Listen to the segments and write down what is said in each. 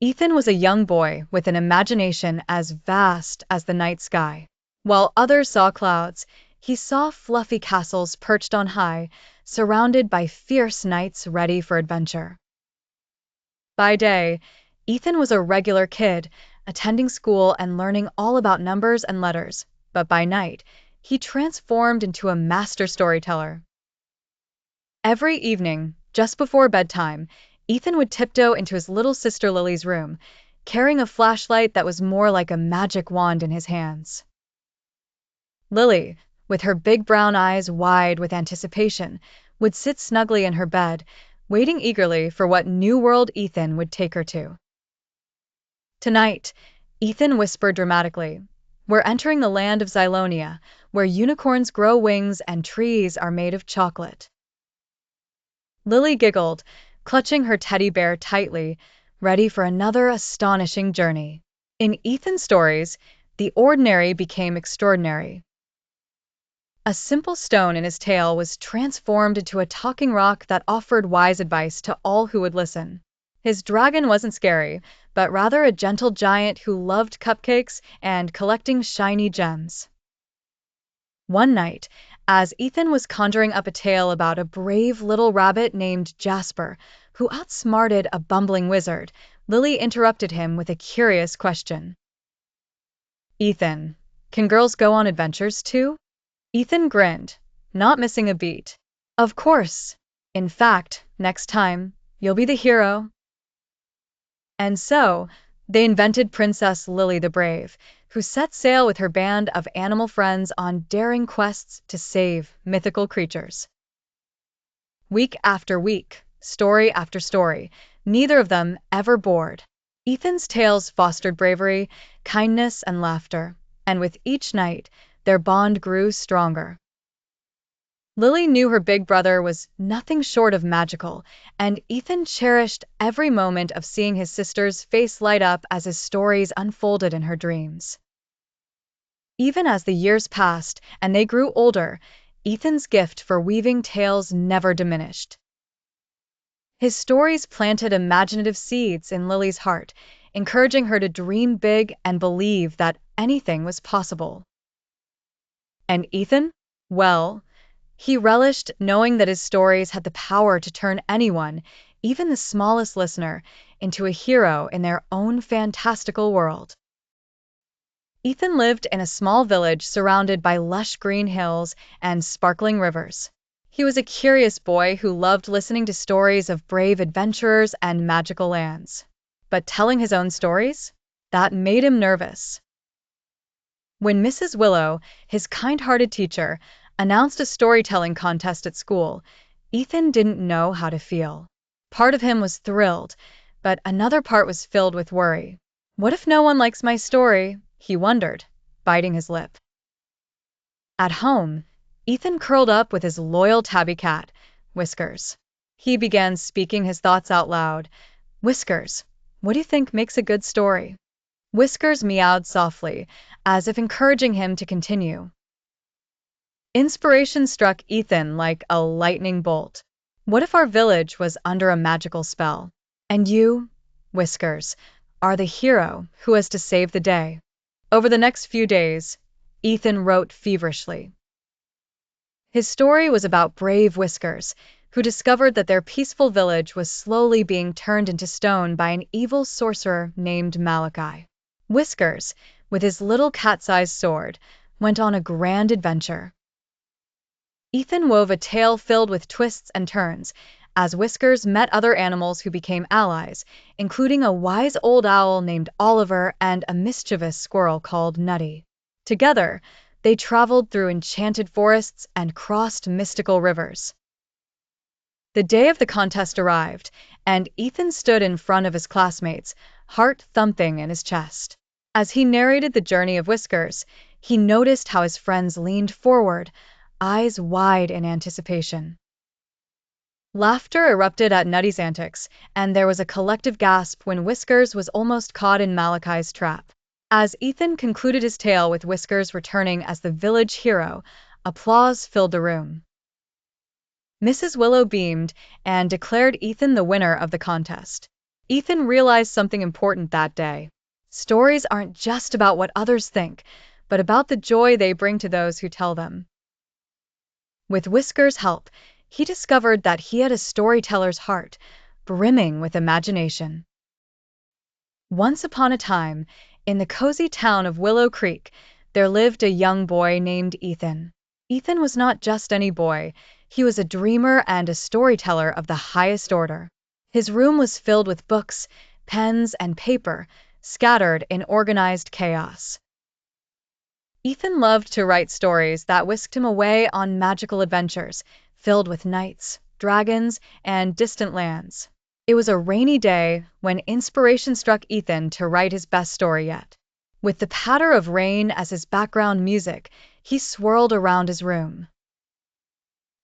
Ethan was a young boy with an imagination as vast as the night sky. While others saw clouds, he saw fluffy castles perched on high, surrounded by fierce knights ready for adventure. By day, Ethan was a regular kid, attending school and learning all about numbers and letters, but by night, he transformed into a master storyteller. Every evening, just before bedtime, Ethan would tiptoe into his little sister Lily's room, carrying a flashlight that was more like a magic wand in his hands. Lily, with her big brown eyes wide with anticipation, would sit snugly in her bed, waiting eagerly for what new world Ethan would take her to. Tonight, Ethan whispered dramatically, "We're entering the land of Xylonia, where unicorns grow wings and trees are made of chocolate." Lily giggled, clutching her teddy bear tightly, ready for another astonishing journey. In Ethan's stories, the ordinary became extraordinary. A simple stone in his tail was transformed into a talking rock that offered wise advice to all who would listen. His dragon wasn't scary, but rather a gentle giant who loved cupcakes and collecting shiny gems. One night, as Ethan was conjuring up a tale about a brave little rabbit named Jasper, who outsmarted a bumbling wizard, Lily interrupted him with a curious question. "Ethan, can girls go on adventures too?" Ethan grinned, not missing a beat. "Of course. In fact, next time, you'll be the hero." And so, they invented Princess Lily the Brave, who set sail with her band of animal friends on daring quests to save mythical creatures. Week after week, story after story, neither of them ever bored. Ethan's tales fostered bravery, kindness, and laughter, and with each night, their bond grew stronger. Lily knew her big brother was nothing short of magical, and Ethan cherished every moment of seeing his sister's face light up as his stories unfolded in her dreams. Even as the years passed and they grew older, Ethan's gift for weaving tales never diminished. His stories planted imaginative seeds in Lily's heart, encouraging her to dream big and believe that anything was possible. And Ethan? Well, he relished knowing that his stories had the power to turn anyone, even the smallest listener, into a hero in their own fantastical world. Ethan lived in a small village surrounded by lush green hills and sparkling rivers. He was a curious boy who loved listening to stories of brave adventurers and magical lands. But telling his own stories? That made him nervous. When Mrs. Willow, his kind-hearted teacher, announced a storytelling contest at school, Ethan didn't know how to feel. Part of him was thrilled, but another part was filled with worry. What if no one likes my story? He wondered, biting his lip. At home, Ethan curled up with his loyal tabby cat, Whiskers. He began speaking his thoughts out loud. "Whiskers, what do you think makes a good story?" Whiskers meowed softly, as if encouraging him to continue. Inspiration struck Ethan like a lightning bolt. What if our village was under a magical spell? And you, Whiskers, are the hero who has to save the day. Over the next few days, Ethan wrote feverishly. His story was about brave Whiskers, who discovered that their peaceful village was slowly being turned into stone by an evil sorcerer named Malachi. Whiskers, with his little cat-sized sword, went on a grand adventure. Ethan wove a tale filled with twists and turns, as Whiskers met other animals who became allies, including a wise old owl named Oliver and a mischievous squirrel called Nutty. Together, they traveled through enchanted forests and crossed mystical rivers. The day of the contest arrived, and Ethan stood in front of his classmates, heart thumping in his chest. As he narrated the journey of Whiskers, he noticed how his friends leaned forward, eyes wide in anticipation. Laughter erupted at Nutty's antics, and there was a collective gasp when Whiskers was almost caught in Malachi's trap. As Ethan concluded his tale with Whiskers returning as the village hero, applause filled the room. Mrs. Willow beamed and declared Ethan the winner of the contest. Ethan realized something important that day. Stories aren't just about what others think, but about the joy they bring to those who tell them. With Whisker's help, he discovered that he had a storyteller's heart, brimming with imagination. Once upon a time, in the cozy town of Willow Creek, there lived a young boy named Ethan. Ethan was not just any boy, he was a dreamer and a storyteller of the highest order. His room was filled with books, pens, and paper, scattered in organized chaos. Ethan loved to write stories that whisked him away on magical adventures, filled with knights, dragons, and distant lands. It was a rainy day when inspiration struck Ethan to write his best story yet. With the patter of rain as his background music, he swirled around his room,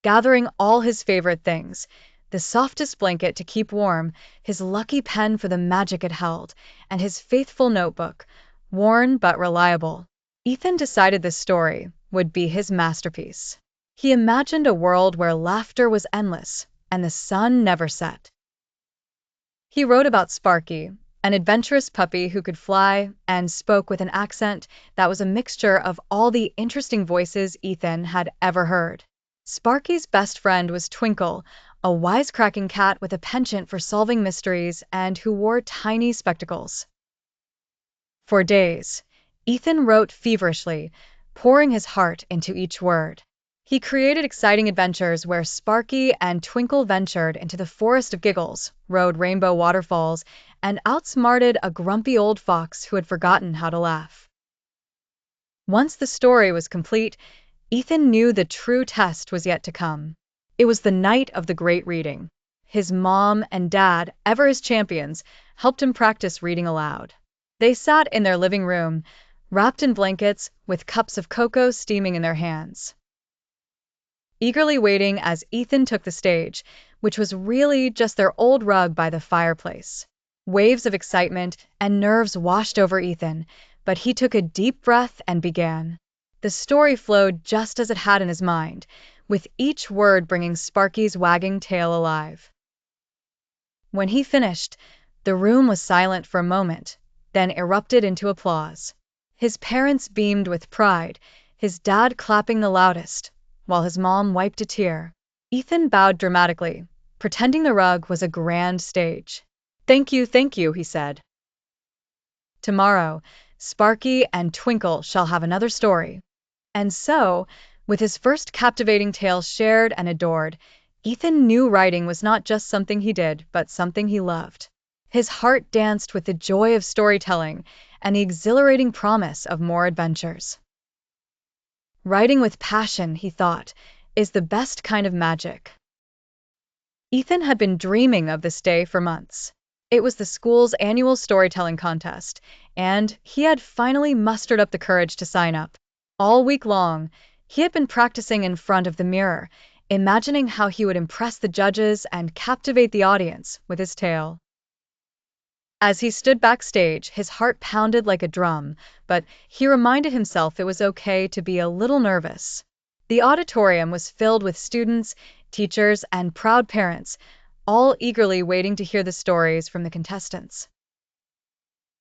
gathering all his favorite things: the softest blanket to keep warm, his lucky pen for the magic it held, and his faithful notebook, worn but reliable. Ethan decided this story would be his masterpiece. He imagined a world where laughter was endless and the sun never set. He wrote about Sparky, an adventurous puppy who could fly and spoke with an accent that was a mixture of all the interesting voices Ethan had ever heard. Sparky's best friend was Twinkle, a wisecracking cat with a penchant for solving mysteries and who wore tiny spectacles. For days, Ethan wrote feverishly, pouring his heart into each word. He created exciting adventures where Sparky and Twinkle ventured into the Forest of Giggles, rode rainbow waterfalls, and outsmarted a grumpy old fox who had forgotten how to laugh. Once the story was complete, Ethan knew the true test was yet to come. It was the night of the great reading. His mom and dad, ever his champions, helped him practice reading aloud. They sat in their living room, wrapped in blankets, with cups of cocoa steaming in their hands, eagerly waiting as Ethan took the stage, which was really just their old rug by the fireplace. Waves of excitement and nerves washed over Ethan, but he took a deep breath and began. The story flowed just as it had in his mind, with each word bringing Sparky's wagging tail alive. When he finished, the room was silent for a moment, then erupted into applause. His parents beamed with pride, his dad clapping the loudest, while his mom wiped a tear. Ethan bowed dramatically, pretending the rug was a grand stage. Thank you, he said. Tomorrow, Sparky and Twinkle shall have another story. And so, with his first captivating tale shared and adored, Ethan knew writing was not just something he did, but something he loved. His heart danced with the joy of storytelling and the exhilarating promise of more adventures. Writing with passion, he thought, is the best kind of magic. Ethan had been dreaming of this day for months. It was the school's annual storytelling contest, and he had finally mustered up the courage to sign up. All week long, he had been practicing in front of the mirror, imagining how he would impress the judges and captivate the audience with his tale. As he stood backstage, his heart pounded like a drum, but he reminded himself it was okay to be a little nervous. The auditorium was filled with students, teachers, and proud parents, all eagerly waiting to hear the stories from the contestants.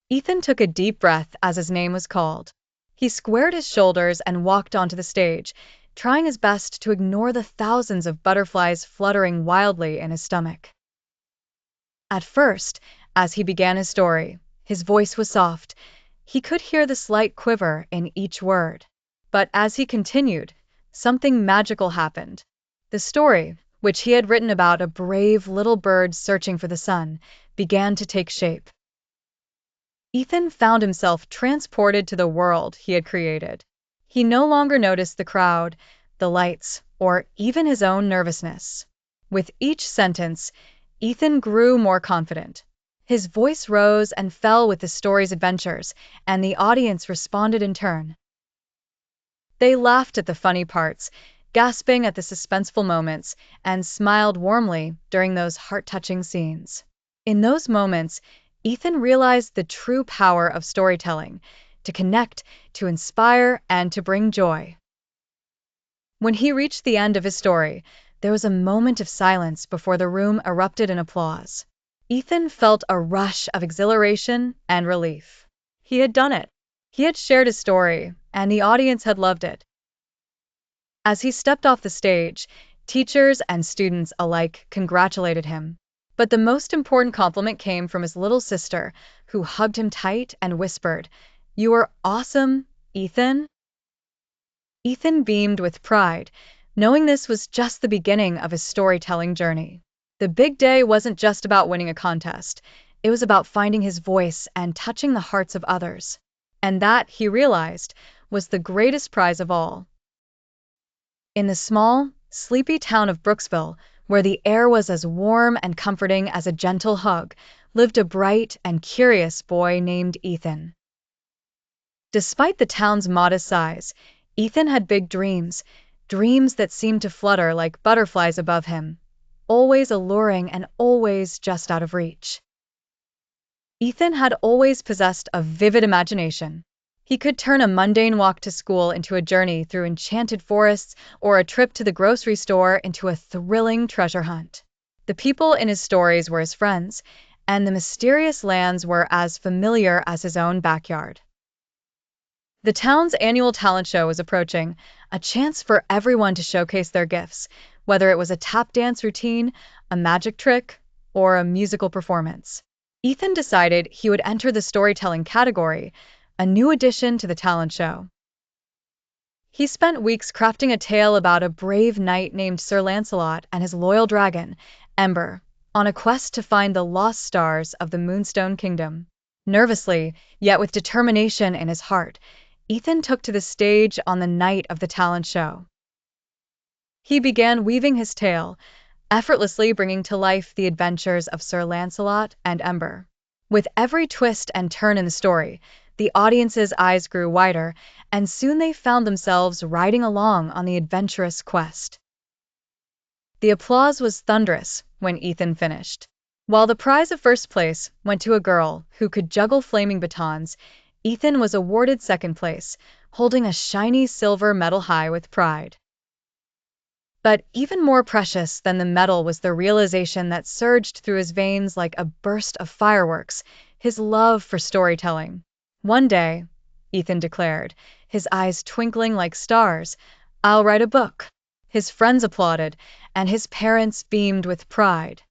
Ethan took a deep breath as his name was called. He squared his shoulders and walked onto the stage, trying his best to ignore the thousands of butterflies fluttering wildly in his stomach. At first, as he began his story, his voice was soft. He could hear the slight quiver in each word. But as he continued, something magical happened. The story, which he had written about a brave little bird searching for the sun, began to take shape. Ethan found himself transported to the world he had created. He no longer noticed the crowd, the lights, or even his own nervousness. With each sentence, Ethan grew more confident. His voice rose and fell with the story's adventures, and the audience responded in turn. They laughed at the funny parts, gasping at the suspenseful moments, and smiled warmly during those heart-touching scenes. In those moments, Ethan realized the true power of storytelling: to connect, to inspire, and to bring joy. When he reached the end of his story, there was a moment of silence before the room erupted in applause. Ethan felt a rush of exhilaration and relief. He had done it. He had shared his story, and the audience had loved it. As he stepped off the stage, teachers and students alike congratulated him. But the most important compliment came from his little sister, who hugged him tight and whispered, "You are awesome, Ethan." Ethan beamed with pride, knowing this was just the beginning of his storytelling journey. The big day wasn't just about winning a contest. It was about finding his voice and touching the hearts of others. And that, he realized, was the greatest prize of all. In the small, sleepy town of Brooksville, where the air was as warm and comforting as a gentle hug, lived a bright and curious boy named Ethan. Despite the town's modest size, Ethan had big dreams, dreams that seemed to flutter like butterflies above him, always alluring and always just out of reach. Ethan had always possessed a vivid imagination. He could turn a mundane walk to school into a journey through enchanted forests or a trip to the grocery store into a thrilling treasure hunt. The people in his stories were his friends, and the mysterious lands were as familiar as his own backyard. The town's annual talent show was approaching, a chance for everyone to showcase their gifts, whether it was a tap dance routine, a magic trick, or a musical performance. Ethan decided he would enter the storytelling category, a new addition to the talent show. He spent weeks crafting a tale about a brave knight named Sir Lancelot and his loyal dragon, Ember, on a quest to find the lost stars of the Moonstone Kingdom. Nervously, yet with determination in his heart, Ethan took to the stage on the night of the talent show. He began weaving his tale, effortlessly bringing to life the adventures of Sir Lancelot and Ember. With every twist and turn in the story, the audience's eyes grew wider, and soon they found themselves riding along on the adventurous quest. The applause was thunderous when Ethan finished. While the prize of first place went to a girl who could juggle flaming batons, Ethan was awarded second place, holding a shiny silver medal high with pride. But even more precious than the medal was the realization that surged through his veins like a burst of fireworks, his love for storytelling. One day, Ethan declared, his eyes twinkling like stars, "I'll write a book." His friends applauded, and his parents beamed with pride.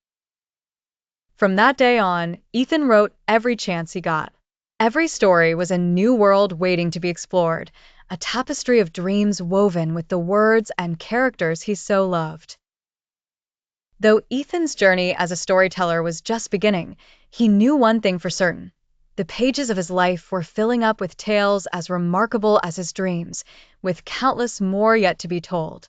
From that day on, Ethan wrote every chance he got. Every story was a new world waiting to be explored, a tapestry of dreams woven with the words and characters he so loved. Though Ethan's journey as a storyteller was just beginning, he knew one thing for certain. The pages of his life were filling up with tales as remarkable as his dreams, with countless more yet to be told.